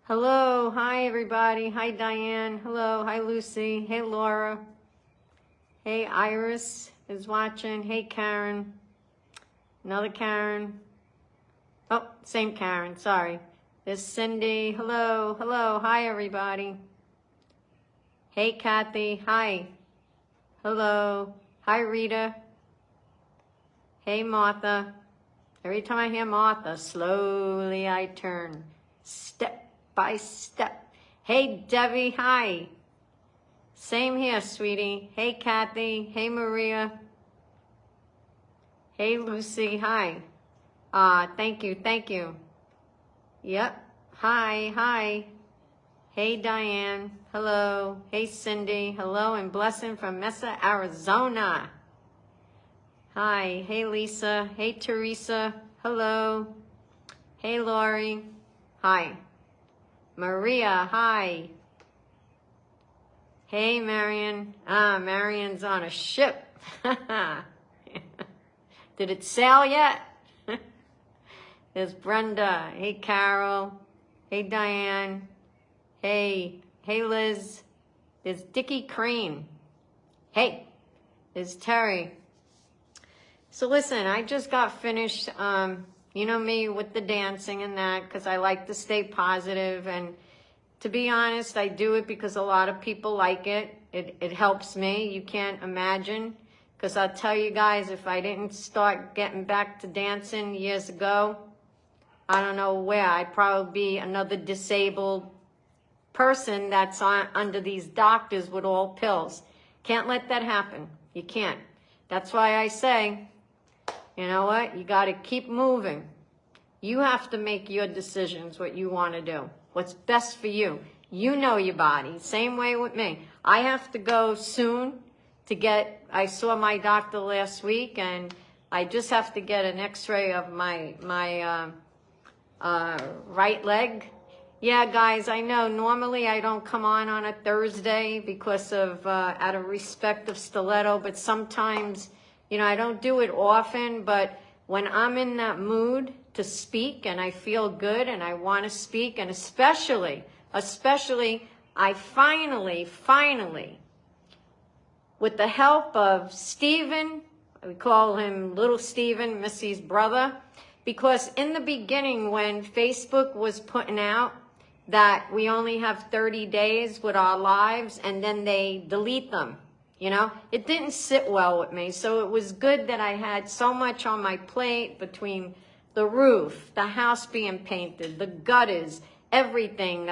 Hello, hi everybody. Hi Diane. Hello, hi Lucy. Hey Laura. Hey Iris is watching. Hey Karen. Another Karen. Oh, same Karen, sorry. There's Cindy. Hello, hello. Hi everybody. Hey Kathy. Hi. Hello. Hi Rita. Hey Martha. Every time I hear Martha, slowly I turn. Step by step. Hey Debbie. Hi. Same here, sweetie. Hey, Kathy. Hey, Maria. Hey, Lucy. Hi. Thank you. Thank you. Yep. Hi. Hi. Hey, Diane. Hello. Hey, Cindy. Hello and blessing from Mesa, Arizona. Hi. Hey, Lisa. Hey, Teresa. Hello. Hey, Lori. Hi. Maria. Hi. Hey, Marion. Marion's on a ship. Did it sail yet? There's Brenda. Hey, Carol. Hey, Diane. Hey. Hey, Liz. There's Dickie Crane. Hey. There's Terry. So listen, I just got finished, you know me, with the dancing and that, because I like to stay positive. And to be honest, I do it because a lot of people like it. It helps me. You can't imagine. Because I'll tell you guys, if I didn't start getting back to dancing years ago, I don't know where. I'd probably be another disabled person that's under these doctors with all pills. Can't let that happen. You can't. That's why I say, you know what? You got to keep moving. You have to make your decisions, what you want to do. What's best for you. You know your body. Same way with me. I have to go soon to get, I saw my doctor last week, and I just have to get an x-ray of my right leg. Yeah, guys, I know normally I don't come on a Thursday because of, out of respect of Stiletto, but sometimes, you know, I don't do it often, but when I'm in that mood to speak and I feel good and I want to speak, and especially, I finally, with the help of Stephen, we call him Little Stephen, Missy's brother, because in the beginning when Facebook was putting out that we only have 30 days with our lives and then they delete them, you know, it didn't sit well with me. So it was good that I had so much on my plate between the roof, the house being painted, the gutters, everything,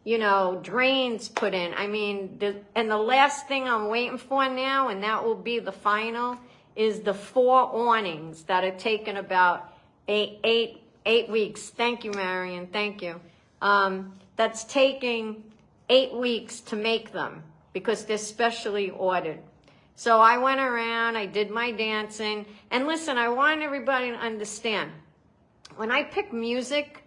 you know, drains put in. I mean, and the last thing I'm waiting for now, and that will be the final, is the 4 awnings that are taking about eight weeks. Thank you, Marion. Thank you. That's taking 8 weeks to make them because they're specially ordered. So I went around, I did my dancing, and listen, I want everybody to understand, when I pick music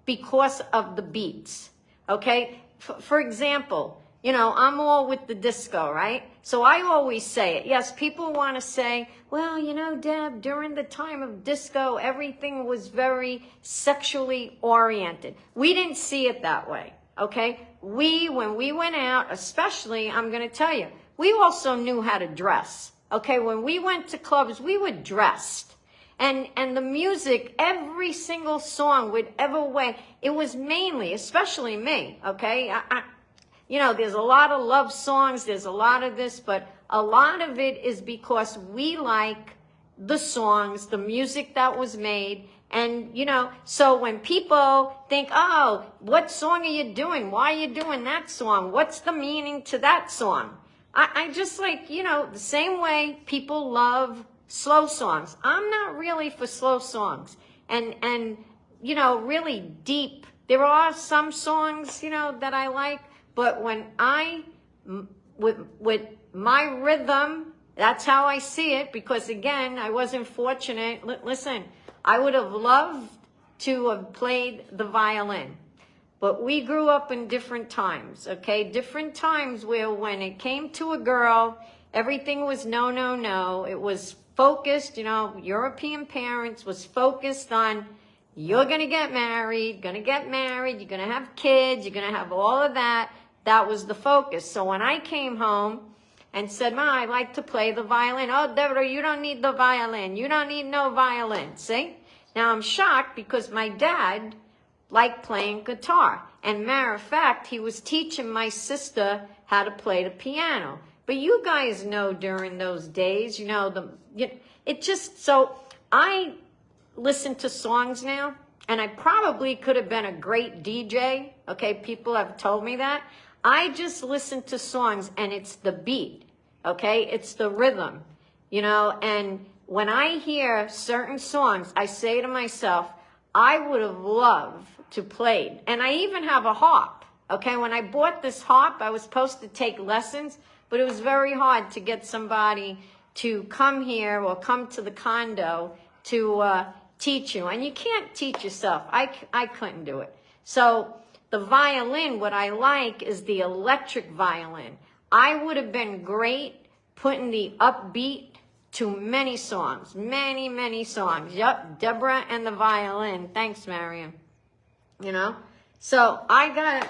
because of the beats, okay? For example, you know, I'm all with the disco, right? So I always say it. Yes, people want to say, well, you know, Deb, during the time of disco, everything was very sexually oriented. We didn't see it that way, okay? When we went out, especially, I'm going to tell you, we also knew how to dress, okay? When we went to clubs, we were dressed. And the music, every single song, whatever way, it was mainly, especially me, okay? You know, there's a lot of love songs, there's a lot of this, but a lot of it is because we like the songs, the music that was made. And, you know, so when people think, oh, what song are you doing? Why are you doing that song? What's the meaning to that song? I just like, you know, the same way people love slow songs. I'm not really for slow songs. And you know, really deep. There are some songs, you know, that I like, but when with my rhythm, that's how I see it, because again, I wasn't fortunate. Listen, I would have loved to have played the violin, but we grew up in different times, okay? Different times where when it came to a girl, everything was no, no, no. It was focused, you know, European parents was focused on, you're going to get married, you're going to have kids, you're going to have all of that. That was the focus. So when I came home and said, Ma, I like to play the violin. Oh, Deborah, you don't need the violin. You don't need no violin. See? Now I'm shocked because my dad liked playing guitar. And matter of fact, he was teaching my sister how to play the piano. But you guys know during those days, so I listen to songs now, and I probably could have been a great DJ. Okay, people have told me that. I just listen to songs, and it's the beat. Okay, it's the rhythm, and when I hear certain songs, I say to myself, I would have loved to play. And I even have a harp. Okay, when I bought this harp, I was supposed to take lessons, but it was very hard to get somebody to come here or come to the condo to teach you. And you can't teach yourself. I couldn't do it. So the violin, what I like is the electric violin. I would have been great putting the upbeat to many songs, many songs. Yep, Deborah and the violin. Thanks, Mariam. So I got to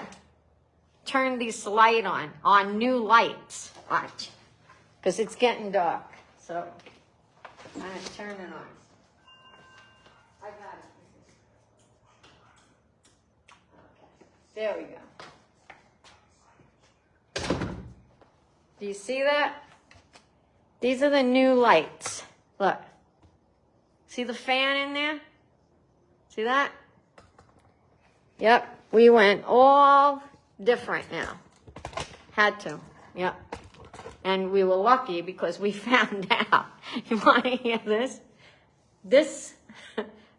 turn this light on new lights. Watch, because it's getting dark. So I'm going to turn it on. I got it. Okay. There we go. Do you see that? These are the new lights. Look. See the fan in there? See that? Yep. We went all different now. Had to. Yep. And we were lucky because we found out. You want to hear this? This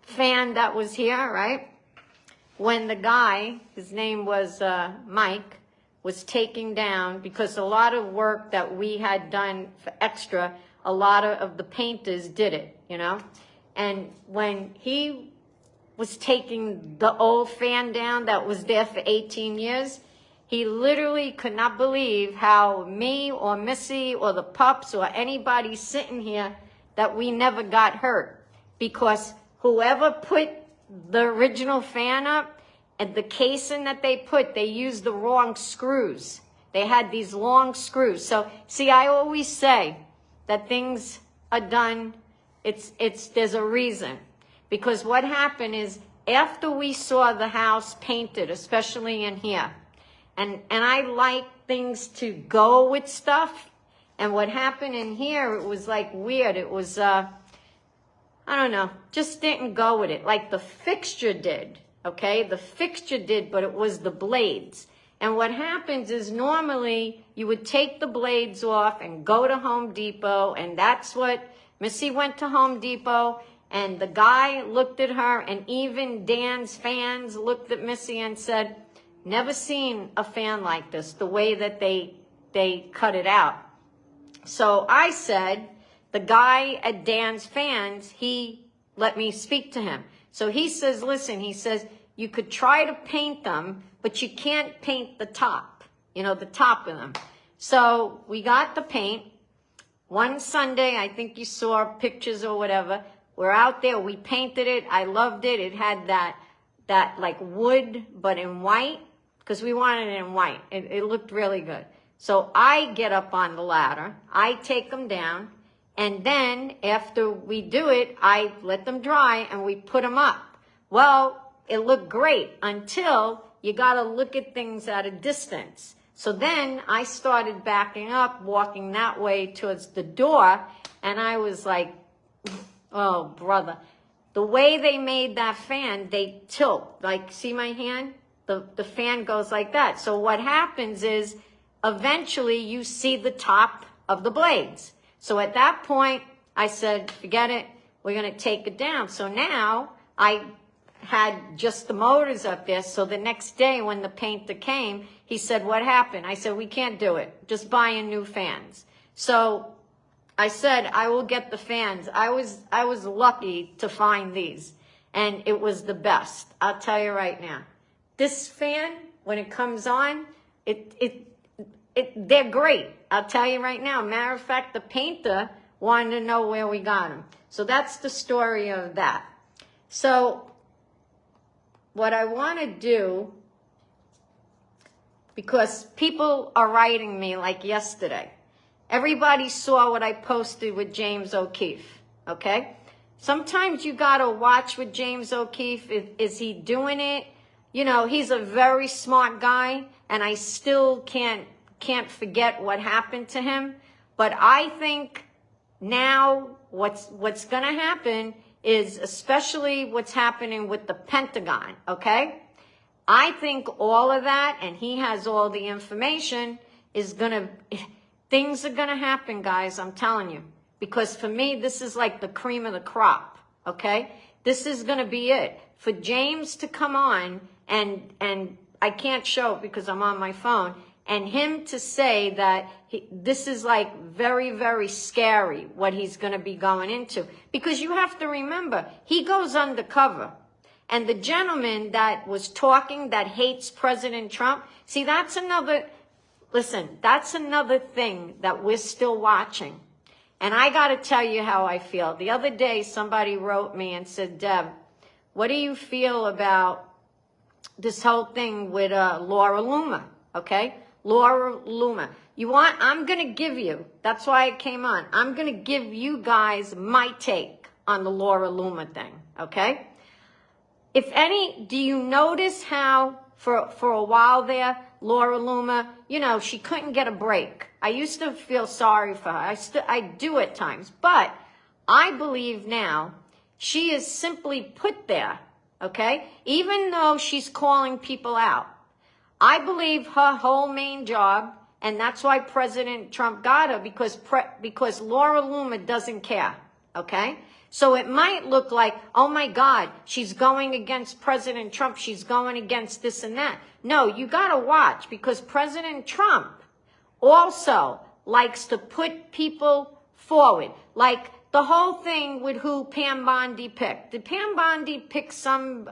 fan that was here, right? When the guy, his name was Mike, was taking down, because a lot of work that we had done for extra, a lot of the painters did it, And when he was taking the old fan down that was there for 18 years, he literally could not believe how me or Missy or the pups or anybody sitting here that we never got hurt. Because whoever put the original fan up, and the casing that they put, they used the wrong screws. They had these long screws. So, see, I always say that things are done, there's a reason. Because what happened is, after we saw the house painted, especially in here, and I like things to go with stuff, and what happened in here, it was like weird. It was, I don't know, just didn't go with it. Like the fixture did. Okay, the fixture did, but it was the blades. And what happens is normally you would take the blades off and go to Home Depot, and that's what Missy went to Home Depot, and the guy looked at her, and even Dan's fans looked at Missy and said, never seen a fan like this, the way that they cut it out. So I said, the guy at Dan's fans, he let me speak to him. So he says, listen, he says, you could try to paint them, but you can't paint the top, the top of them. So we got the paint. One Sunday, I think you saw pictures or whatever. We're out there, we painted it. I loved it. It had that like wood, but in white, because we wanted it in white. It looked really good. So I get up on the ladder. I take them down. And then after we do it, I let them dry and we put them up. Well, it looked great until you got to look at things at a distance. So then I started backing up, walking that way towards the door. And I was like, oh, brother. The way they made that fan, they tilt. Like, see my hand? The fan goes like that. So what happens is eventually you see the top of the blades. So at that point, I said, forget it. We're going to take it down. So now I had just the motors up there. So the next day when the painter came, he said, what happened? I said, we can't do it. Just buying new fans. So I said, I will get the fans. I was lucky to find these. And it was the best. I'll tell you right now. This fan, when it comes on, they're great. I'll tell you right now. Matter of fact, the painter wanted to know where we got them. So that's the story of that. So what I want to do, because people are writing me like yesterday. Everybody saw what I posted with James O'Keefe, okay? Sometimes you got to watch with James O'Keefe. Is he doing it? You know, he's a very smart guy, and I still can't forget what happened to him. But I think now what's going to happen is, especially what's happening with the Pentagon, okay? I think all of that, and he has all the information, is going to, things are going to happen, guys, I'm telling you. Because for me, this is like the cream of the crop, okay? This is going to be it. For James to come on, and I can't show it because I'm on my phone, and him to say that this is like very, very scary, what he's going to be going into. Because you have to remember, he goes undercover. And the gentleman that was talking that hates President Trump, see, that's another, listen, that's another thing that we're still watching. And I got to tell you how I feel. The other day, somebody wrote me and said, Deb, what do you feel about this whole thing with Laura Loomer, okay? Laura Loomer. You want, I'm going to give you, that's why I came on, I'm going to give you guys my take on the Laura Loomer thing, okay? If any, do you notice how for a while there, Laura Loomer, you know, she couldn't get a break. I used to feel sorry for her. I do at times. But I believe now she is simply put there, okay? Even though she's calling people out. I believe her whole main job, and that's why President Trump got her, because Laura Loomer doesn't care, okay? So it might look like, oh my God, she's going against President Trump. She's going against this and that. No, you got to watch, because President Trump also likes to put people forward. Like the whole thing with who Pam Bondi picked. Did Pam Bondi pick some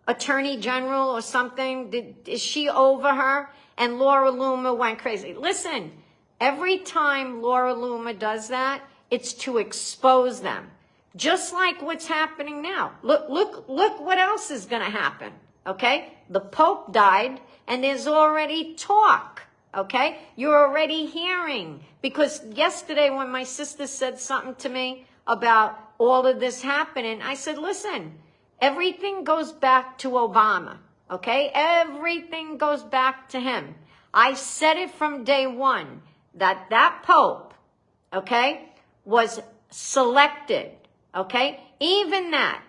attorney general or something? Is she over her? And Laura Loomer went crazy. Listen, every time Laura Loomer does that, it's to expose them. Just like what's happening now. Look what else is going to happen, okay? The Pope died, and there's already talk, okay? You're already hearing. Because yesterday when my sister said something to me about all of this happening, I said, listen, everything goes back to Obama, okay? Everything goes back to him. I said it from day one, that Pope, okay, was selected, okay? Even that,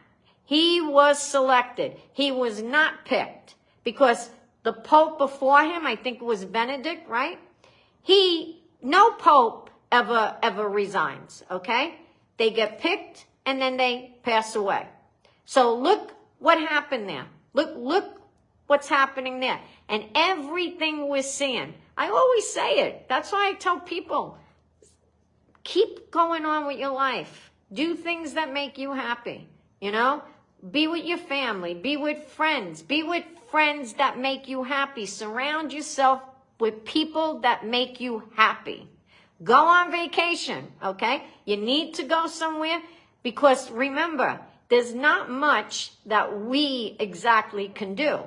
he was selected. He was not picked, because the Pope before him, I think it was Benedict, right? No Pope ever resigns, okay? They get picked and then they pass away. So look what happened there. Look what's happening there. And everything we're seeing, I always say it. That's why I tell people, keep going on with your life. Do things that make you happy, you know? Be with your family. Be with friends. Be with friends that make you happy. Surround yourself with people that make you happy. Go on vacation, okay? You need to go somewhere, because remember, there's not much that we exactly can do.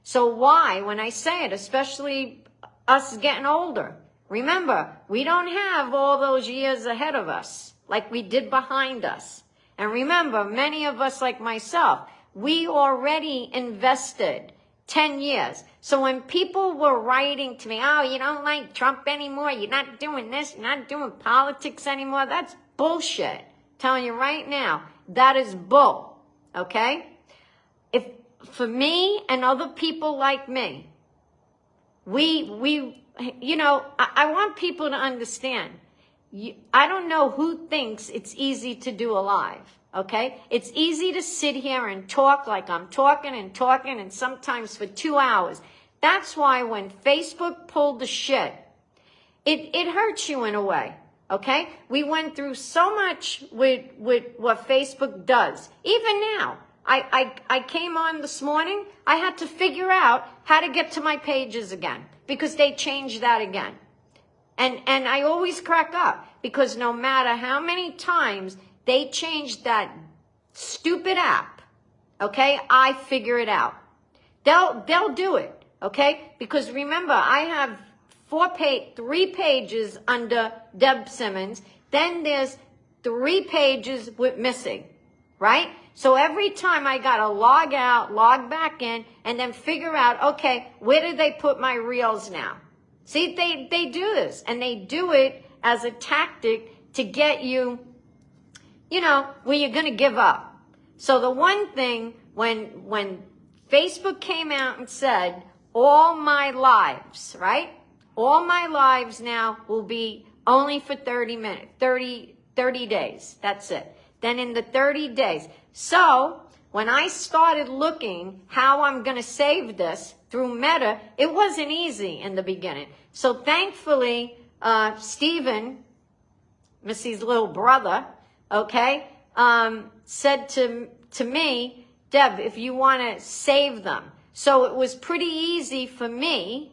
So why, when I say it, especially us getting older, remember, we don't have all those years ahead of us like we did behind us. And remember, many of us, like myself, we already invested 10 years. So when people were writing to me, oh, you don't like Trump anymore, you're not doing this, you're not doing politics anymore, that's bullshit. Telling you right now, that is bull, okay? If for me and other people like me, we you know, I want people to understand. I don't know who thinks it's easy to do a live, okay? It's easy to sit here and talk like I'm talking and sometimes for 2 hours. That's why when Facebook pulled the shit, it hurts you in a way, okay? We went through so much with what Facebook does. Even now, I came on this morning, I had to figure out how to get to my pages again, because they changed that again. And I always crack up, because no matter how many times they changed that stupid app, okay, I figure it out. They'll do it, okay? Because remember, I have 3 pages under Deb Simmons. Then there's 3 pages with missing, right? So every time I got to log out, log back in, and then figure out, okay, where did they put my reels now? See, they do this, and they do it as a tactic to get you, you know, where you're going to give up. So the one thing, when Facebook came out and said, all my lives, right? All my lives now will be only for 30 minutes, 30 days. That's it. Then in the 30 days. So when I started looking how I'm going to save this through Meta, it wasn't easy in the beginning. So thankfully, Stephen, Missy's little brother, okay, said to me, Deb, if you want to save them. So it was pretty easy for me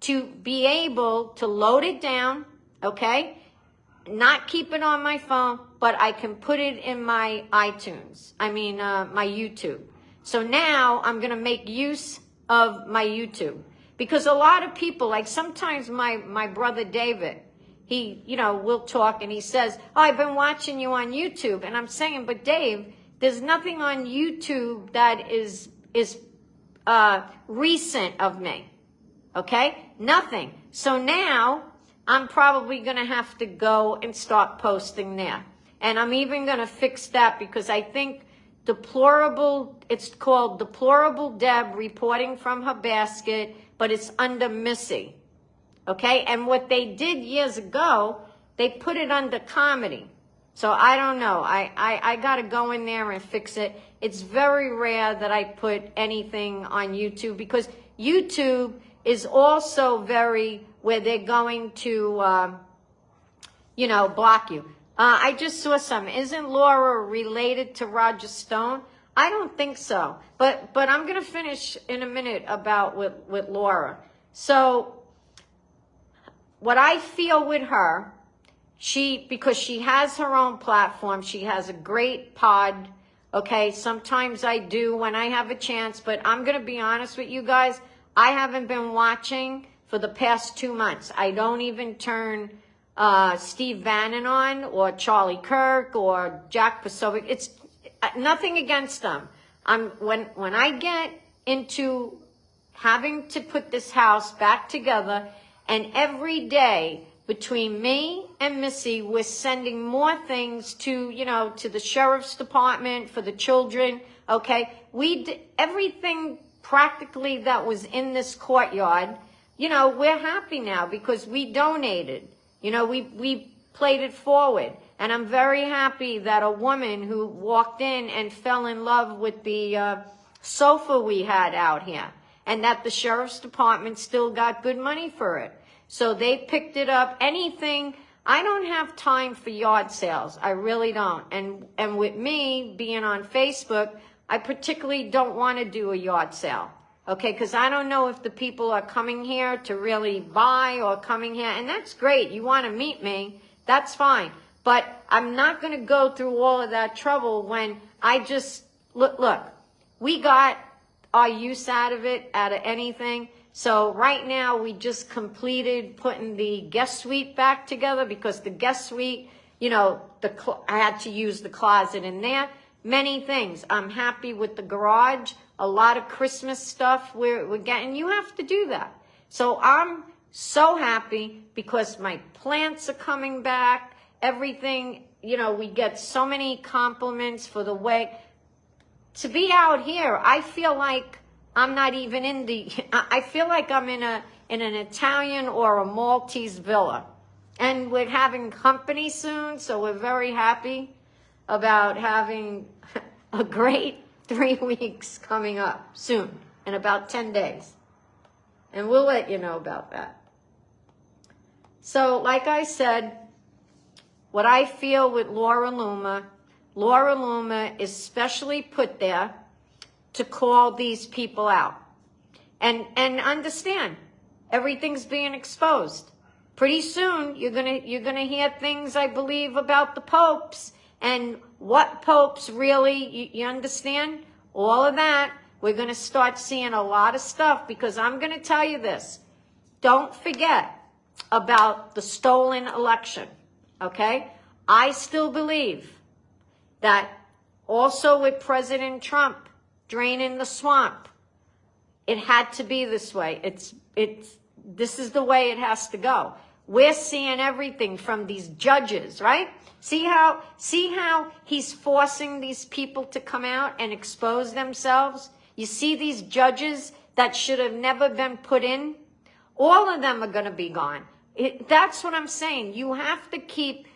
to be able to load it down, okay, not keep it on my phone, but I can put it in my iTunes, my YouTube. So now I'm going to make use of my YouTube. Because a lot of people, like sometimes my brother David, he, you know, will talk and he says, oh, I've been watching you on YouTube. And I'm saying, but Dave, there's nothing on YouTube that is recent of me. Okay? Nothing. So now I'm probably going to have to go and start posting there. And I'm even going to fix that because I think it's called Deplorable Deb Reporting from Her Basket, but it's under Missy. Okay? And what they did years ago, they put it under comedy. So I don't know. I got to go in there and fix it. It's very rare that I put anything on YouTube because YouTube is also where they're going to, block you. I just saw some. Isn't Laura related to Roger Stone? I don't think so. But I'm going to finish in a minute about with Laura. So what I feel with her, because she has her own platform, she has a great pod. Okay, sometimes I do when I have a chance, but I'm going to be honest with you guys. I haven't been watching for the past 2 months. I don't even turn Steve Bannon on or Charlie Kirk or Jack Posobiec. It's nothing against them. When I get into having to put this house back together, and every day between me and Missy, we're sending more things to the sheriff's department for the children. Okay, we did everything practically that was in this courtyard. We're happy now because we donated. We played it forward. And I'm very happy that a woman who walked in and fell in love with the sofa we had out here, and that the sheriff's department still got good money for it. So they picked it up. Anything. I don't have time for yard sales. I really don't. And with me being on Facebook, I particularly don't want to do a yard sale. Okay, because I don't know if the people are coming here to really buy or coming here. And that's great. You want to meet me, that's fine. But I'm not going to go through all of that trouble when I just, look, we got our use out of it, out of anything. So right now we just completed putting the guest suite back together because the guest suite, I had to use the closet in there. Many things. I'm happy with the garage. A lot of Christmas stuff we're getting. You have to do that. So I'm so happy because my plants are coming back. Everything, we get so many compliments for the way. To be out here, I feel like I'm not even I feel like I'm in an Italian or a Maltese villa. And we're having company soon, so we're very happy about having a great 3 weeks coming up soon, in about 10 days. And we'll let you know about that. So, like I said, what I feel with Laura Loomer is specially put there to call these people out. And understand, everything's being exposed. Pretty soon, you're gonna hear things, I believe, about the popes and what popes really, you understand? all of that, we're going to start seeing a lot of stuff, because I'm going to tell you this. Don't forget about the stolen election, okay? I still believe that also with President Trump draining the swamp, it had to be this way. This is the way it has to go. We're seeing everything from these judges, right? See how he's forcing these people to come out and expose themselves? You see these judges that should have never been put in? All of them are going to be gone. That's what I'm saying. You have to keep,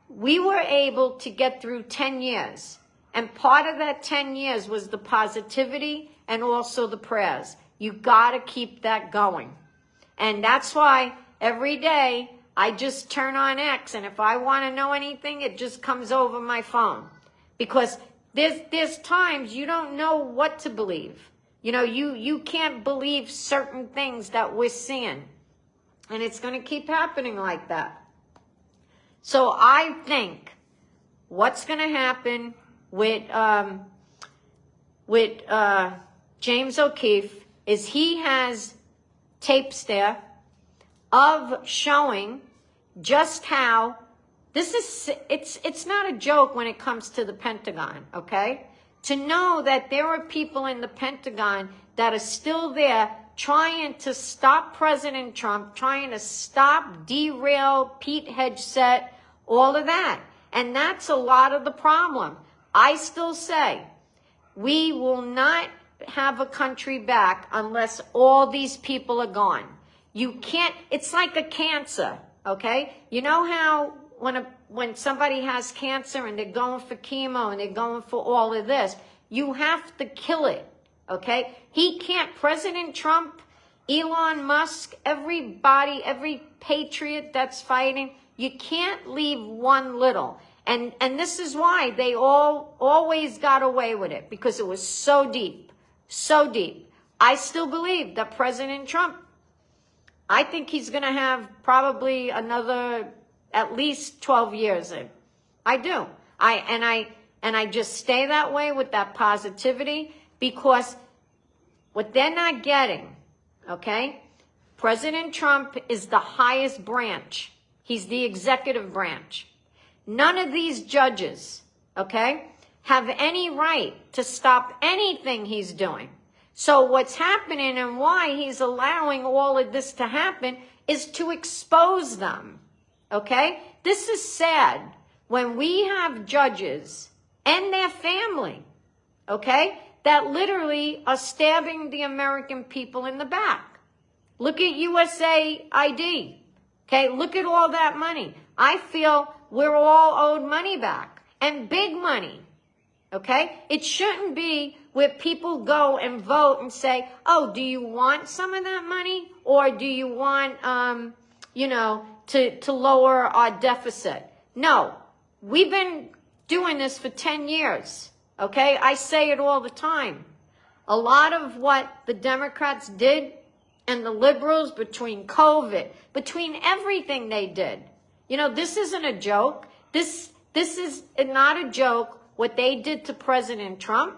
we were able to get through 10 years. And part of that 10 years was the positivity and also the prayers. You got to keep that going. And that's why every day I just turn on X, and if I want to know anything, it just comes over my phone. Because there's times you don't know what to believe. You know, you can't believe certain things that we're seeing. And it's going to keep happening like that. So I think what's going to happen with James O'Keefe is he has tapes there of showing just how this is, it's not a joke when it comes to the Pentagon, okay? To know that there are people in the Pentagon that are still there trying to stop President Trump, trying to stop, derail Pete Hegseth, all of that. And that's a lot of the problem. I still say we will not have a country back unless all these people are gone. You can't, it's like a cancer, okay? You know how when somebody has cancer and they're going for chemo and they're going for all of this, you have to kill it, okay? He can't, President Trump, Elon Musk, everybody, every patriot that's fighting, you can't leave one little. And this is why they always got away with it, because it was so deep, so deep. I still believe that President Trump, I think he's going to have probably another at least 12 years in. I do. And I just stay that way with that positivity, because what they're not getting, okay? President Trump is the highest branch. He's the executive branch. None of these judges, okay, have any right to stop anything he's doing. So what's happening and why he's allowing all of this to happen is to expose them, okay? This is sad when we have judges and their family, okay, that literally are stabbing the American people in the back. Look at USAID, okay? Look at all that money. I feel we're all owed money back, and big money, okay? It shouldn't be where people go and vote and say, oh, do you want some of that money? Or do you want, you know, to lower our deficit? No, we've been doing this for 10 years, okay? I say it all the time. A lot of what the Democrats did and the liberals between COVID, between everything they did, you know, this isn't a joke. This is not a joke, what they did to President Trump,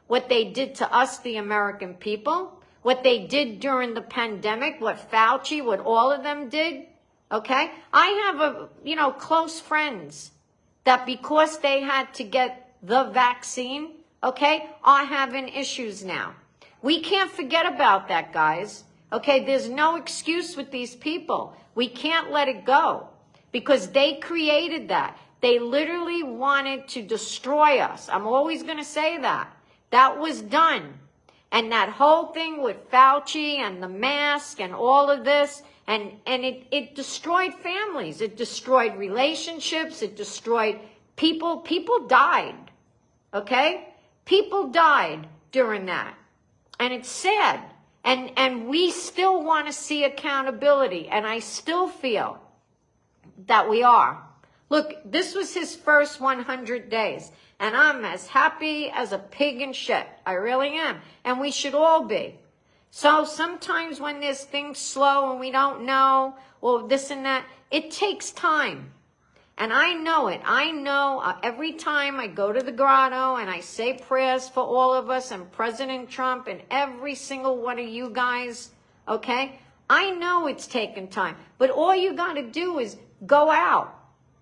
what they did to us, the American people, what they did during the pandemic, what Fauci, what all of them did, okay? I have close friends that because they had to get the vaccine, okay, are having issues now. We can't forget about that, guys, okay? There's no excuse with these people. We can't let it go, because they created that. They literally wanted to destroy us. I'm always going to say that. That was done. And that whole thing with Fauci and the mask and all of this, and it destroyed families. It destroyed relationships. It destroyed people. People died, okay? People died during that. And it's sad. And we still want to see accountability. And I still feel that we are. Look, this was his first 100 days. And I'm as happy as a pig in shit. I really am. And we should all be. So sometimes when there's things slow and we don't know, or this and that, it takes time. And I know it. I know every time I go to the grotto and I say prayers for all of us and President Trump and every single one of you guys, okay? I know it's taken time. But all you got to do is go out.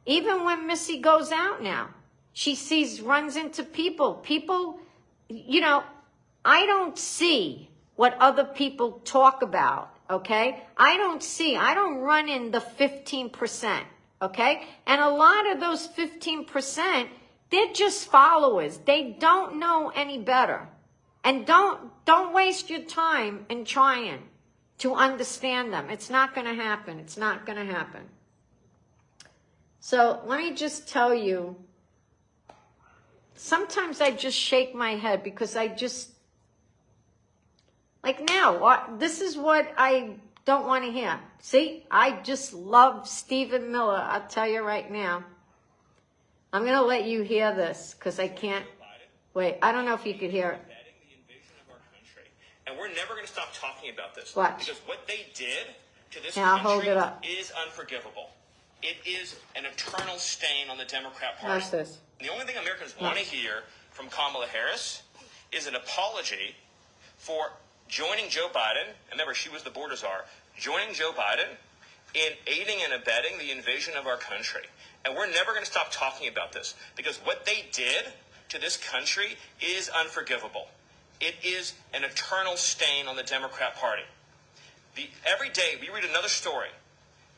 Even when Missy goes out now, she runs into people. People, you know, I don't see what other people talk about, okay? I don't run in the 15%. Okay? And a lot of those 15%, they're just followers. They don't know any better. And don't waste your time in trying to understand them. It's not going to happen. It's not going to happen. So let me just tell you, sometimes I just shake my head because I just, like now, this is what I don't want to hear. See, I just love Stephen Miller. I'll tell you right now. I'm going to let you hear this because I can't. Wait, I don't know if you could hear it. And we're never going to stop talking about this. Watch. Because what they did to this I'll hold country it up. is unforgivable. It is an eternal stain on the Democrat Party. Watch this. The only thing Americans want to hear from Kamala Harris is an apology for joining Joe Biden, and remember, she was the border czar, joining Joe Biden in aiding and abetting the invasion of our country. And we're never going to stop talking about this because what they did to this country is unforgivable. It is an eternal stain on the Democrat Party. Every day we read another story.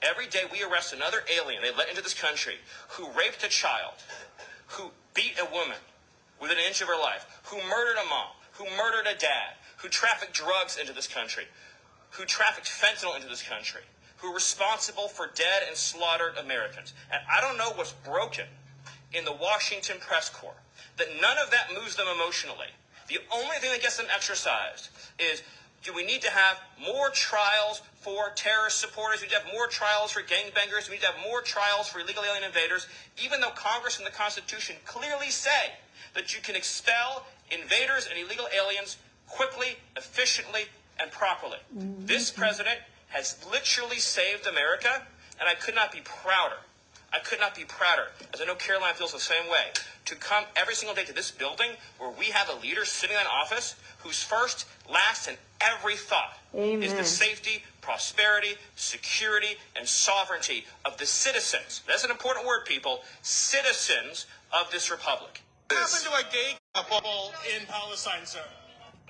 Every day we arrest another alien they let into this country who raped a child, who beat a woman within an inch of her life, who murdered a mom, who murdered a dad, who trafficked drugs into this country, who trafficked fentanyl into this country, who are responsible for dead and slaughtered Americans. And I don't know what's broken in the Washington press corps, that none of that moves them emotionally. The only thing that gets them exercised is, do we need to have more trials for terrorist supporters? We need to have more trials for gangbangers. We need to have more trials for illegal alien invaders, even though Congress and the Constitution clearly say that you can expel invaders and illegal aliens quickly, efficiently, and properly. This president has literally saved America, and I could not be prouder. I could not be prouder, as I know Caroline feels the same way, to come every single day to this building where we have a leader sitting in office whose first, last, and every thought is the safety, prosperity, security, and sovereignty of the citizens. That's an important word, people. Citizens of this republic. What happened to a gay couple in Palestine, sir?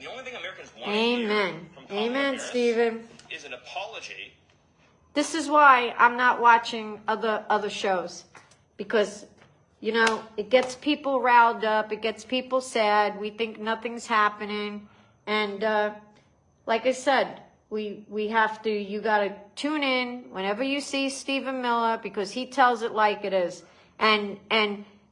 The only thing Americans want to hear from Kamala Harris Stephen. is an apology. This is why I'm not watching other shows, because, you know, it gets people riled up, it gets people sad, we think nothing's happening, and like I said, we have to, you got to tune in whenever you see Stephen Miller, because he tells it like it is, and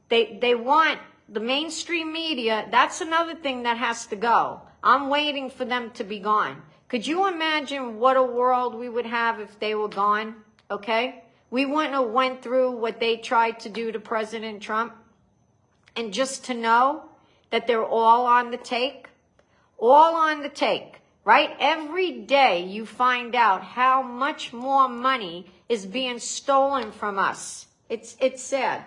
they want the mainstream media. That's another thing that has to go. I'm waiting for them to be gone. Could you imagine what a world we would have if they were gone? Okay? We wouldn't have went through what they tried to do to President Trump. And just to know that they're all on the take, right? Every day you find out how much more money is being stolen from us. It's sad.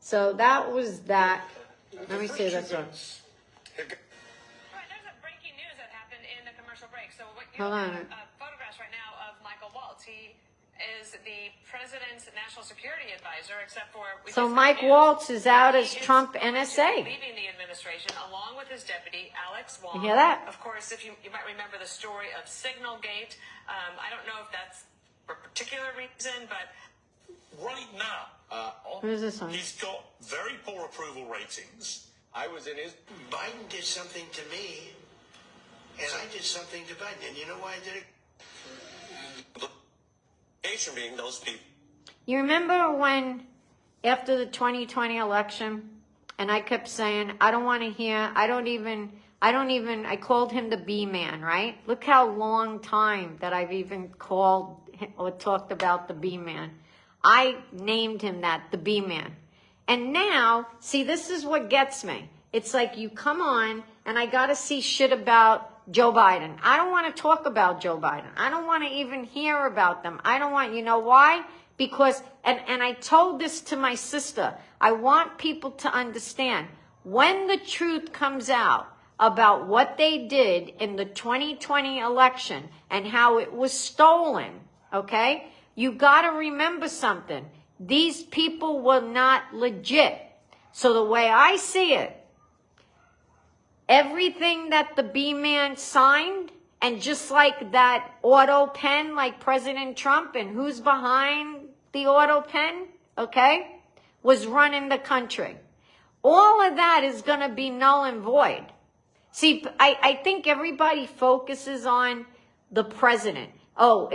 So that was that. Let me see this one. Hold on. Photographs right now of Michael Waltz. He is the president's national security advisor, except for... So Mike Waltz is out as Trump NSA. Leaving the administration along with his deputy, Alex Wong. You hear that? Of course, if you might remember the story of Signalgate. I don't know if that's for a particular reason, but... Right now, What is this one? he's got very poor approval ratings. I was in his... Biden did something to me, and I did something to Biden. And you know why I did it? The being those people. You remember when, after the 2020 election, and I kept saying, I don't want to hear, I called him the B-man, right? Look how long time that I've even called or talked about the B-man. I named him that, the B-man. And now, see, this is what gets me. It's like you come on, and I got to see shit about Joe Biden. I don't want to talk about Joe Biden. I don't want to even hear about them. I don't want, you know why? because, and I told this to my sister, I want people to understand, when the truth comes out about what they did in the 2020 election and how it was stolen, okay, you got to remember something. These people were not legit. So the way I see it, everything that the B-man signed, and just like that auto pen, like President Trump, and who's behind the auto pen, okay, was running the country. All of that is going to be null and void. See, I think everybody focuses on the president. Oh,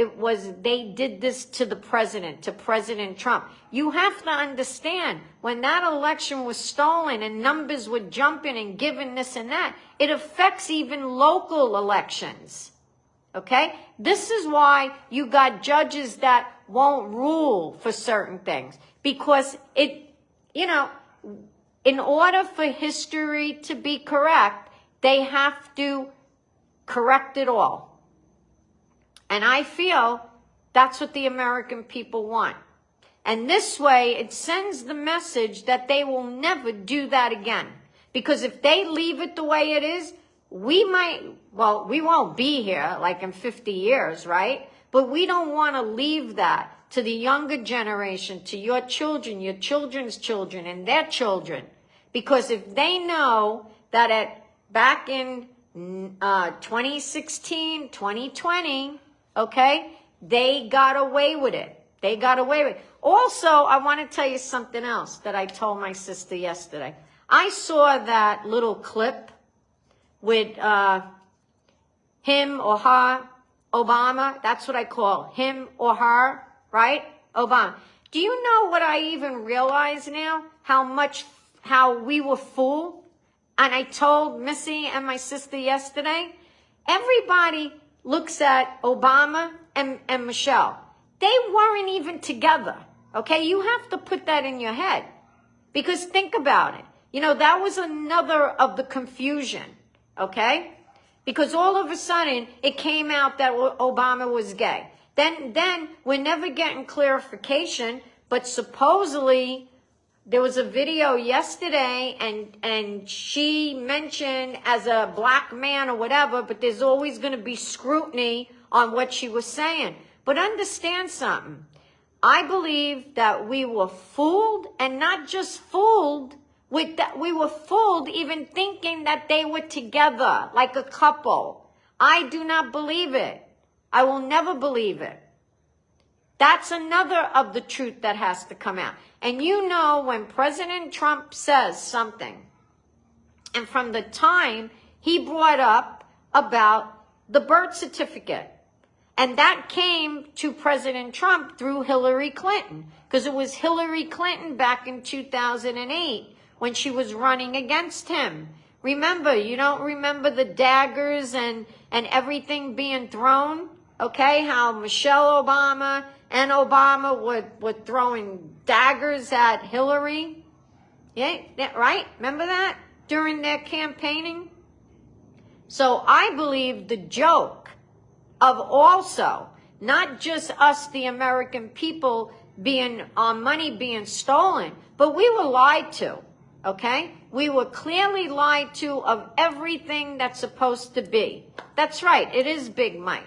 they did this to the president, to President Trump. You have to understand, when that election was stolen and numbers were jumping and giving this and that, it affects even local elections. Okay? This is why you got judges that won't rule for certain things. Because in order for history to be correct, they have to correct it all. And I feel that's what the American people want. And this way, it sends the message that they will never do that again. Because if they leave it the way it is, we won't be here like in 50 years, right? But we don't want to leave that to the younger generation, to your children, your children's children, and their children. Because if they know that back in 2016, 2020, okay, they got away with it. They got away with it. Also, I want to tell you something else that I told my sister yesterday. I saw that little clip with him or her, Obama. That's what I call him or her, right? Obama. Do you know what I even realize now? How we were fooled? And I told Missy and my sister yesterday, everybody looks at Obama and Michelle. They weren't even together, okay? You have to put that in your head. Because think about it. That was another of the confusion, okay? Because all of a sudden, it came out that Obama was gay. Then we're never getting clarification, but supposedly there was a video yesterday, and she mentioned as a black man or whatever, but there's always going to be scrutiny on what she was saying. But understand something. I believe that we were fooled, and not just fooled, we were fooled even thinking that they were together, like a couple. I do not believe it. I will never believe it. That's another of the truth that has to come out. And when President Trump says something, and from the time he brought up about the birth certificate, and that came to President Trump through Hillary Clinton, because it was Hillary Clinton back in 2008 when she was running against him. Remember, you don't remember the daggers and everything being thrown? Okay, how Michelle Obama and Obama were throwing daggers at Hillary? Yeah, right? Remember that? During their campaigning? So I believe the joke of also, not just us, the American people, our money being stolen, but we were lied to, okay? We were clearly lied to of everything that's supposed to be. That's right, it is Big Mike.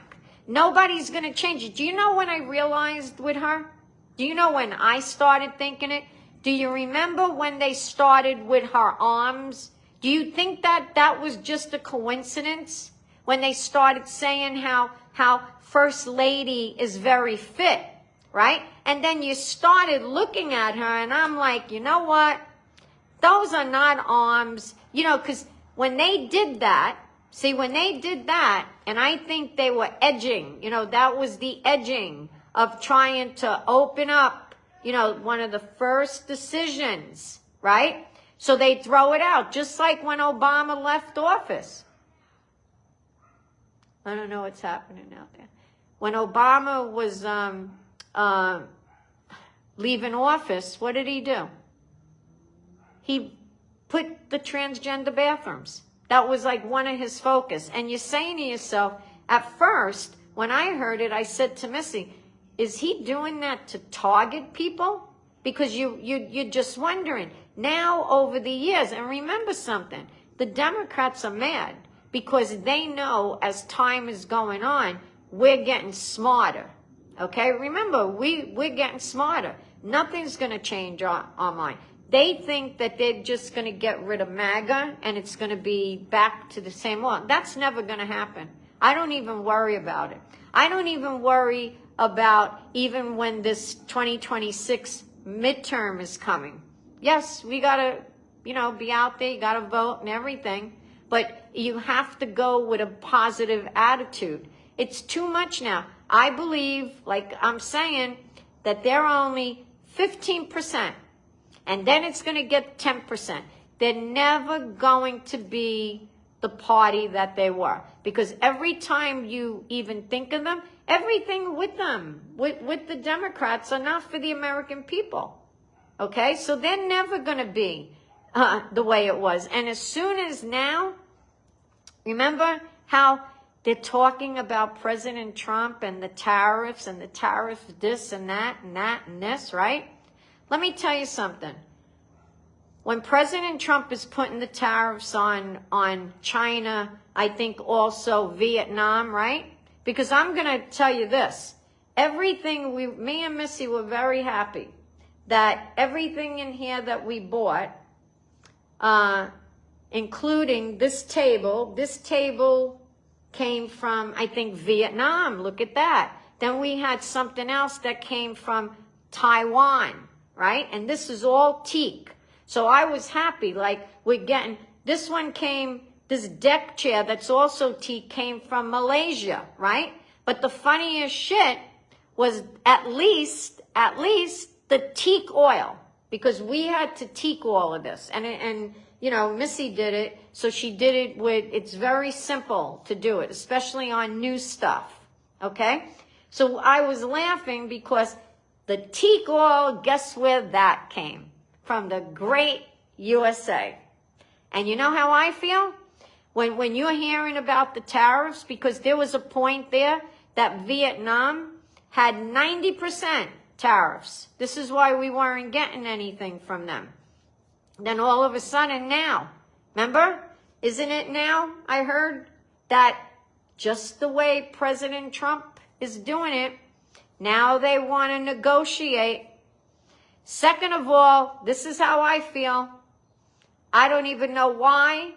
Nobody's going to change it. Do you know when I realized with her? Do you know when I started thinking it? Do you remember when they started with her arms? Do you think that was just a coincidence? When they started saying how First Lady is very fit, right? And then you started looking at her, and I'm like, you know what? Those are not arms. Because when they did that, and I think they were edging, that was the edging of trying to open up, one of the first decisions, right? So they throw it out, just like when Obama left office. I don't know what's happening out there. When Obama was leaving office, what did he do? He put the transgender bathrooms. That was like one of his focus. And you're saying to yourself, at first, when I heard it, I said to Missy, is he doing that to target people? Because you're just wondering. Now, over the years, and remember something, the Democrats are mad because they know as time is going on, we're getting smarter. Okay? Remember, we're getting smarter. Nothing's going to change our mind. They think that they're just going to get rid of MAGA and it's going to be back to the same one. That's never going to happen. I don't even worry about it. I don't even worry about even when this 2026 midterm is coming. Yes, we got to, be out there. You got to vote and everything. But you have to go with a positive attitude. It's too much now. I believe, like I'm saying, that they're only 15%. And then it's going to get 10%. They're never going to be the party that they were. Because every time you even think of them, everything with them, with the Democrats, are not for the American people. Okay? So they're never going to be the way it was. And as soon as now, remember how they're talking about President Trump and the tariffs this and that and that and this, right? Let me tell you something. When President Trump is putting the tariffs on China, I think also Vietnam, right? Because I'm going to tell you this. Everything, me and Missy were very happy that everything in here that we bought, including this table came from, I think, Vietnam. Look at that. Then we had something else that came from Taiwan, right? And this is all teak. So I was happy, like we're getting, this deck chair that's also teak came from Malaysia, right? But the funniest shit was at least the teak oil, because we had to teak all of this. And Missy did it, so she did it it's very simple to do it, especially on new stuff, okay? So I was laughing because the teak oil, guess where that came? From the great USA. And you know how I feel? When you're hearing about the tariffs, because there was a point there that Vietnam had 90% tariffs. This is why we weren't getting anything from them. Then all of a sudden now, remember? Isn't it now? I heard that just the way President Trump is doing it, now they want to negotiate. Second of all, this is how I feel. I don't even know why,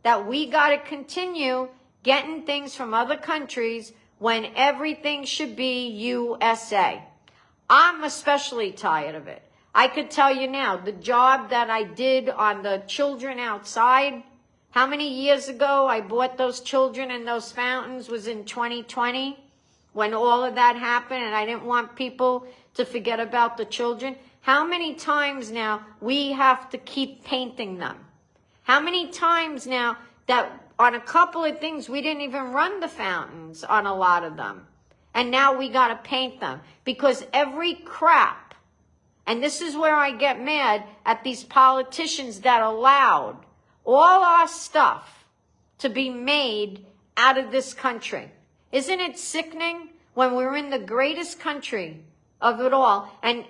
that we got to continue getting things from other countries when everything should be USA. I'm especially tired of it. I could tell you now, the job that I did on the children outside, how many years ago I bought those children and those fountains was in 2020 when all of that happened, and I didn't want people to forget about the children. How many times now we have to keep painting them? How many times now that on a couple of things we didn't even run the fountains on a lot of them, and now we got to paint them because every crap. And this is where I get mad at these politicians that allowed all our stuff to be made out of this country. Isn't it sickening when we're in the greatest country of it all and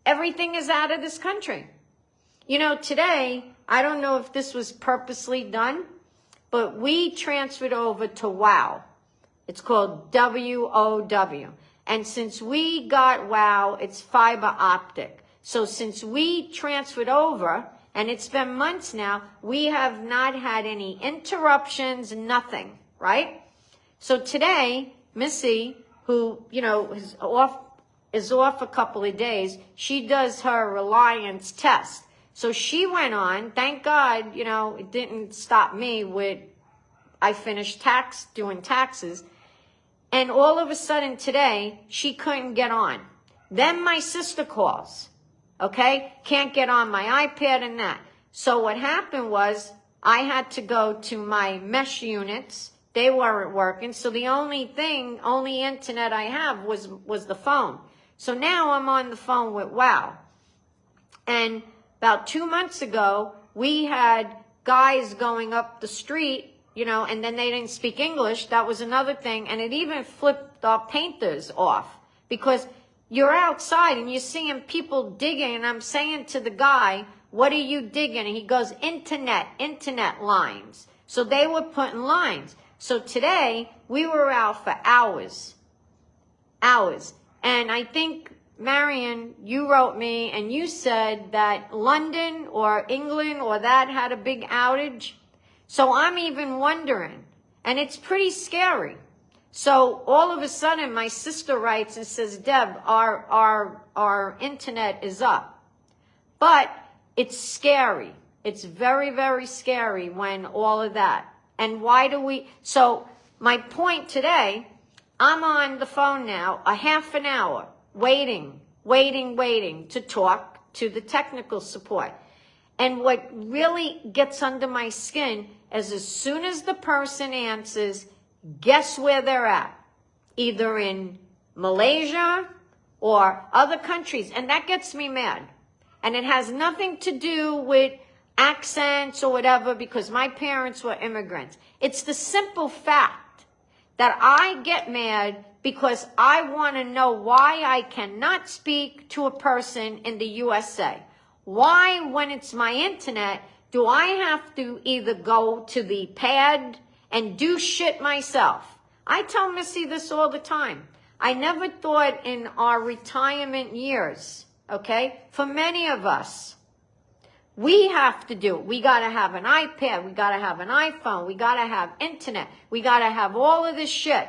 everything is out of this country? Today, I don't know if this was purposely done, but we transferred over to WOW. It's called WOW. And since we got WOW, it's fiber optic. So since we transferred over, and it's been months now, we have not had any interruptions, nothing, right? So today, Missy, who, is off a couple of days, she does her Reliance test. So she went on, thank God, it didn't stop me I finished doing taxes. And all of a sudden today, she couldn't get on. Then my sister calls, okay? Can't get on my iPad and that. So what happened was I had to go to my mesh units. They weren't working. So the only internet I have was the phone. So now I'm on the phone with WOW. And about 2 months ago, we had guys going up the street you know, and then they didn't speak English. That was another thing. And it even flipped our painters off because you're outside and you're seeing people digging. And I'm saying to the guy, what are you digging? And he goes, internet lines. So they were putting lines. So today we were out for hours. And I think, Marion, you wrote me and you said that London or England or that had a big outage. So I'm even wondering, and it's pretty scary. So all of a sudden my sister writes and says, Deb, our internet is up. But it's scary. It's very, very scary when all of that. And why do we, so my point today, I'm on the phone now, a half an hour, waiting to talk to the technical support. And what really gets under my skin is as soon as the person answers, guess where they're at? Either in Malaysia or other countries. And that gets me mad. And it has nothing to do with accents or whatever because my parents were immigrants. It's the simple fact that I get mad because I want to know why I cannot speak to a person in the USA. Why, when it's my internet, do I have to either go to the pad and do shit myself? I tell Missy this all the time. I never thought in our retirement years, okay, for many of us, we have to do it. We got to have an iPad. We got to have an iPhone. We got to have internet. We got to have all of this shit.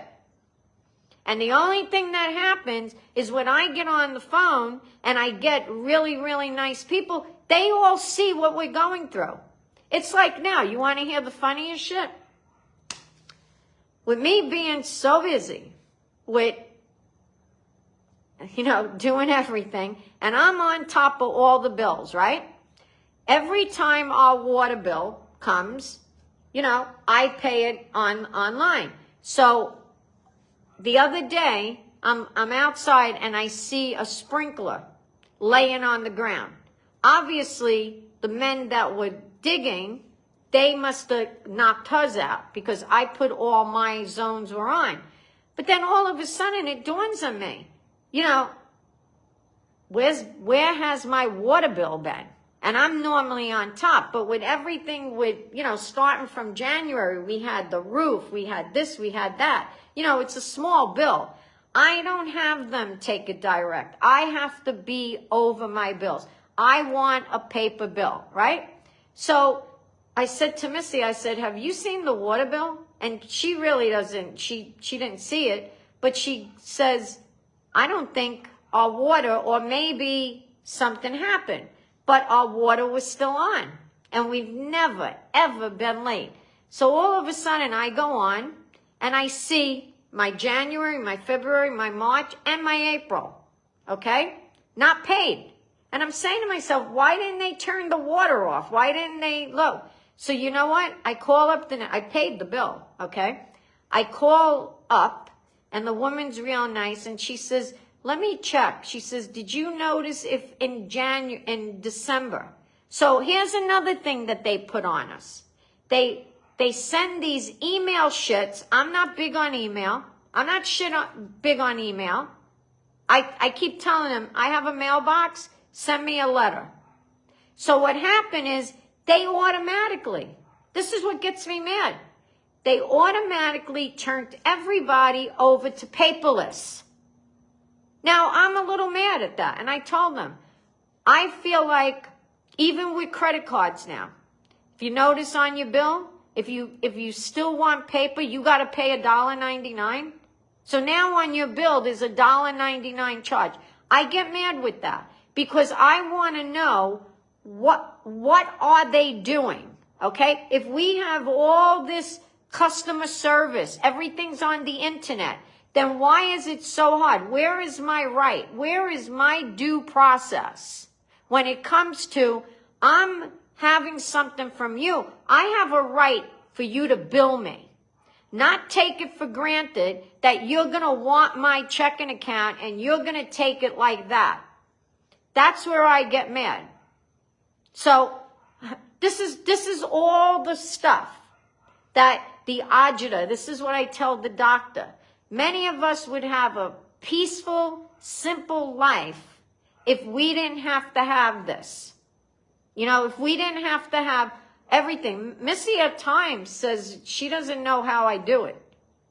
And the only thing that happens is when I get on the phone and I get really, really nice people, they all see what we're going through. It's like now, you want to hear the funniest shit? With me being so busy with, you know, doing everything, and I'm on top of all the bills, right? Every time our water bill comes, you know, I pay it online. So the other day, I'm outside and I see a sprinkler laying on the ground. Obviously, the men that were digging, they must have knocked hers out because I put all my zones were on. But then all of a sudden it dawns on me, you know, where has my water bill been? And I'm normally on top, but with everything with, you know, starting from January, we had the roof, we had this, we had that. You know, it's a small bill. I don't have them take it direct. I have to be over my bills. I want a paper bill, right? So I said to Missy, I said, have you seen the water bill? And she really doesn't, she didn't see it, but she says, I don't think our water, or maybe something happened, but our water was still on. And we've never, ever been late. So all of a sudden I go on and I see my January, my February, my March, and my April, okay? Not paid. And I'm saying to myself, why didn't they turn the water off? Why didn't they look? So you know what? I call up, I paid the bill, okay? I call up, and the woman's real nice, and she says, let me check. She says, did you notice if in December? So here's another thing that they put on us. They send these email shits. I'm not big on email. I'm not big on email. I keep telling them, I have a mailbox, send me a letter. So what happened is they automatically, this is what gets me mad, they automatically turned everybody over to paperless. Now, I'm a little mad at that, and I told them, I feel like even with credit cards now, if you notice on your bill, if you still want paper, you got to pay $1.99. So now on your bill, there's a $1.99 charge. I get mad with that because I want to know what are they doing, okay? If we have all this customer service, everything's on the internet, then why is it so hard? Where is my right? Where is my due process? When it comes to, I'm having something from you, I have a right for you to bill me. Not take it for granted that you're going to want my checking account and you're going to take it like that. That's where I get mad. So this is all the stuff that the agita. This is what I tell the doctor. Many of us would have a peaceful, simple life if we didn't have to have this. You know, if we didn't have to have everything. Missy at times says she doesn't know how I do it.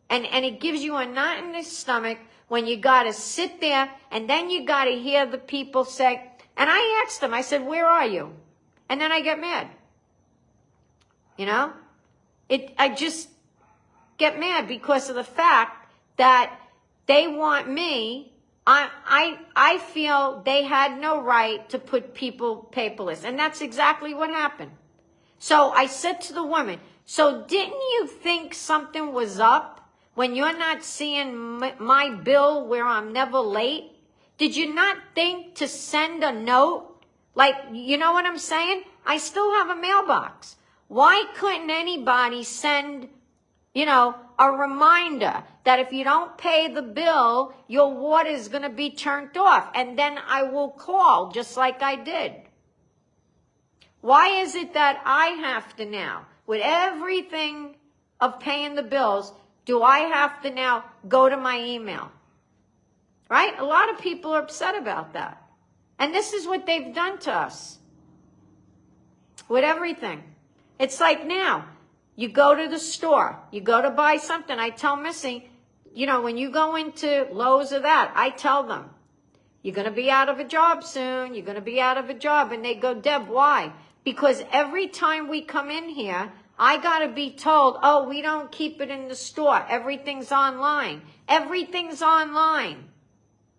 And it gives you a knot in the stomach when you got to sit there and then you got to hear the people say, and I asked them, I said, where are you? And then I get mad. You know? I just get mad because of the fact that they want me. I feel they had no right to put people paperless. And that's exactly what happened. So I said to the woman, so didn't you think something was up when you're not seeing my bill where I'm never late? Did you not think to send a note? Like, you know what I'm saying? I still have a mailbox. Why couldn't anybody send, you know, a reminder that if you don't pay the bill, your water is going to be turned off? And then I will call just like I did. Why is it that I have to now, with everything of paying the bills, do I have to now go to my email? Right? A lot of people are upset about that. And this is what they've done to us. With everything. It's like now, you go to the store, you go to buy something. I tell Missy, you know, when you go into Lowe's or that, I tell them, you're going to be out of a job soon. You're going to be out of a job. And they go, Deb, why? Because every time we come in here, I got to be told, oh, we don't keep it in the store. Everything's online. Everything's online.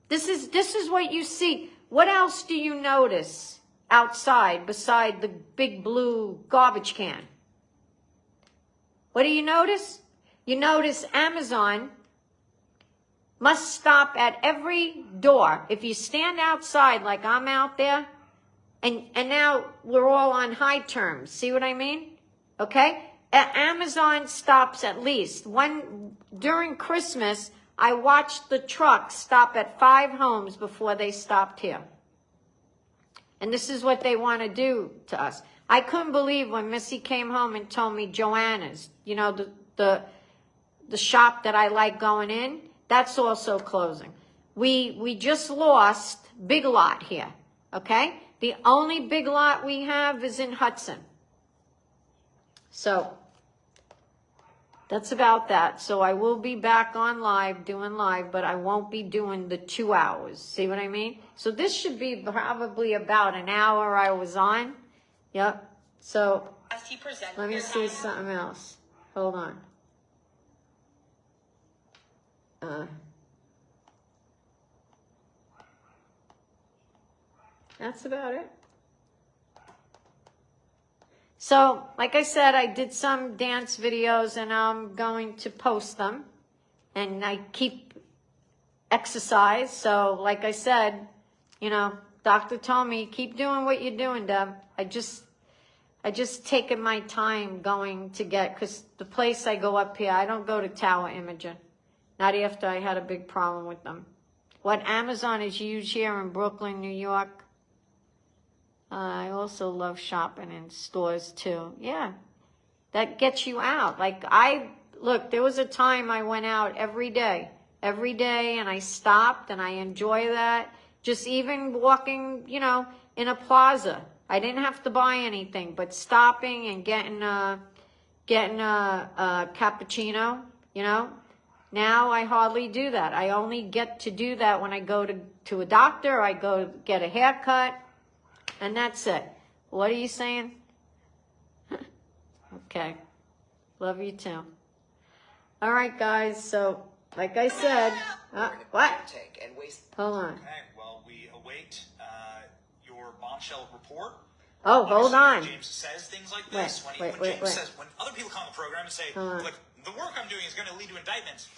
This is what you see. What else do you notice outside beside the big blue garbage can? What do you notice? You notice Amazon must stop at every door. If you stand outside like I'm out there, and now we're all on high terms. See what I mean? Okay? Amazon stops at least. During Christmas, I watched the trucks stop at 5 homes before they stopped here. And this is what they want to do to us. I couldn't believe when Missy came home and told me Joanna's, you know, the shop that I like going in, that's also closing. We just lost Big Lot here, okay? The only Big Lot we have is in Hudson. So that's about that. So I will be back on live, doing live, but I won't be doing the 2 hours. See what I mean? So this should be probably about an hour I was on. Yep. So let me see something else. Hold on. That's about it. So, like I said, I did some dance videos and I'm going to post them. And I keep exercise. So, like I said, you know, doctor told me, keep doing what you're doing, Deb. I just taken my time going to get, because the place I go up here, I don't go to Tower Imaging. Not after I had a big problem with them. What Amazon is huge here in Brooklyn, New York. I also love shopping in stores too. Yeah, that gets you out. Like look, there was a time I went out every day, and I stopped and I enjoy that. Just even walking, you know, in a plaza. I didn't have to buy anything, but stopping and getting a cappuccino, you know. Now I hardly do that. I only get to do that when I go to a doctor, I go get a haircut. And that's it. What are you saying? Okay. Love you too. All right, guys. So, like I said, what? Hold on. Okay, well, we await your bombshell report. Oh, hold on. James says things like this. When James says, when other people come on the program and say, look, the work I'm doing is going to lead to indictments,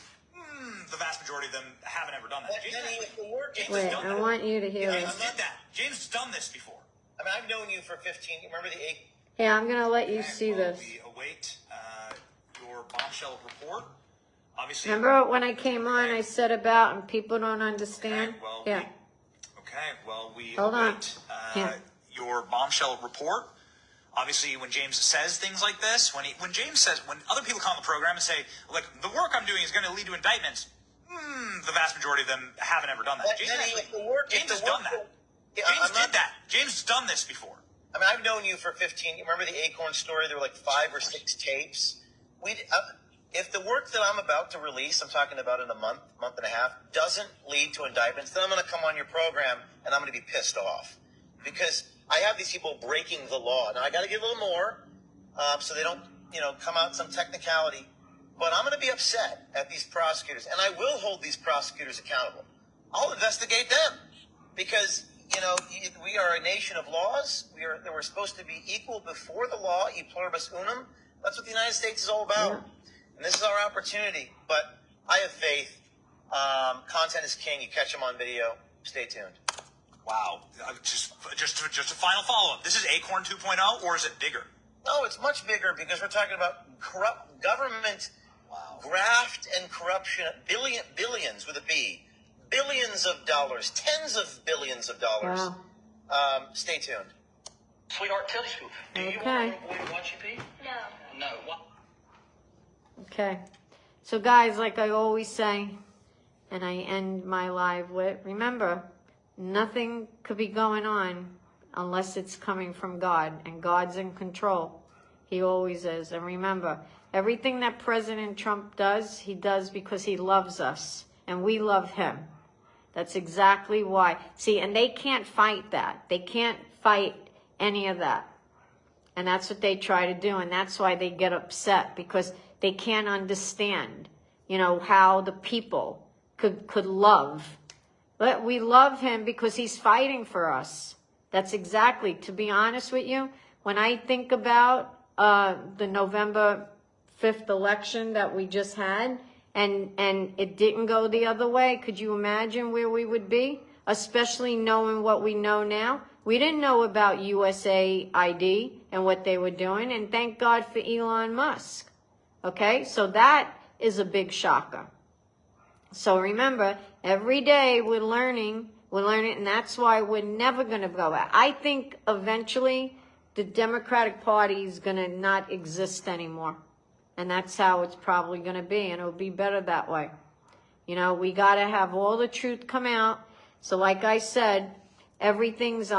the vast majority of them haven't ever done that. James I want you to hear James this. did that. James has done this before. I mean, I've known you for 15. You remember the 8? Yeah, I'm going to let you see well, this. We await your bombshell report. Obviously. Remember when I came on, I said about, and people don't understand? Okay, well, yeah. we Hold on. await your bombshell report. Obviously, when James says things like this, when other people come on the program and say, like, the work I'm doing is going to lead to indictments, the vast majority of them haven't ever done that. James has done that. James did that. James has done this before. I mean, I've known you for 15. You remember the Acorn story? There were like 5 or 6 tapes. If the work that I'm about to release, I'm talking about in a month and a half, doesn't lead to indictments, then I'm going to come on your program and I'm going to be pissed off. Because I have these people breaking the law. Now, I got to give a little more so they don't, come out some technicality. But I'm going to be upset at these prosecutors. And I will hold these prosecutors accountable. I'll investigate them. Because, we are a nation of laws. We're supposed to be equal before the law, e pluribus unum. That's what the United States is all about. Yeah. And this is our opportunity. But I have faith. Content is king. You catch them on video. Stay tuned. Wow. Just a final follow-up. This is Acorn 2.0, or is it bigger? No, it's much bigger because we're talking about corrupt government graft and corruption. Billions with a B. Billions of dollars. Tens of billions of dollars. Wow. Stay tuned. Sweetheart, tell these people, do you want to avoid watch you pee? No. No. Okay. So guys, like I always say, and I end my live with, remember, nothing could be going on unless it's coming from God, and God's in control. He always is. And remember, everything that President Trump does, he does because he loves us, and we love him. That's exactly why. See, and they can't fight that. They can't fight any of that. And that's what they try to do, and that's why they get upset, because they can't understand, how the people could love. But we love him because he's fighting for us. That's exactly, to be honest with you, when I think about the November 5th election that we just had, and it didn't go the other way, could you imagine where we would be? Especially knowing what we know now. We didn't know about USAID and what they were doing, and thank God for Elon Musk. Okay, so that is a big shocker. So remember, every day we're learning, and that's why we're never going to go out. I think eventually the Democratic Party is going to not exist anymore. And that's how it's probably going to be, and it'll be better that way. We got to have all the truth come out. So like I said, everything's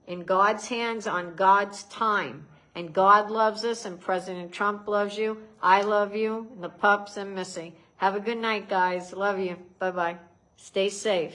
in God's hands, on God's time. And God loves us, and President Trump loves you. I love you, and the pups and Missy. Have a good night, guys. Love you. Bye-bye. Stay safe.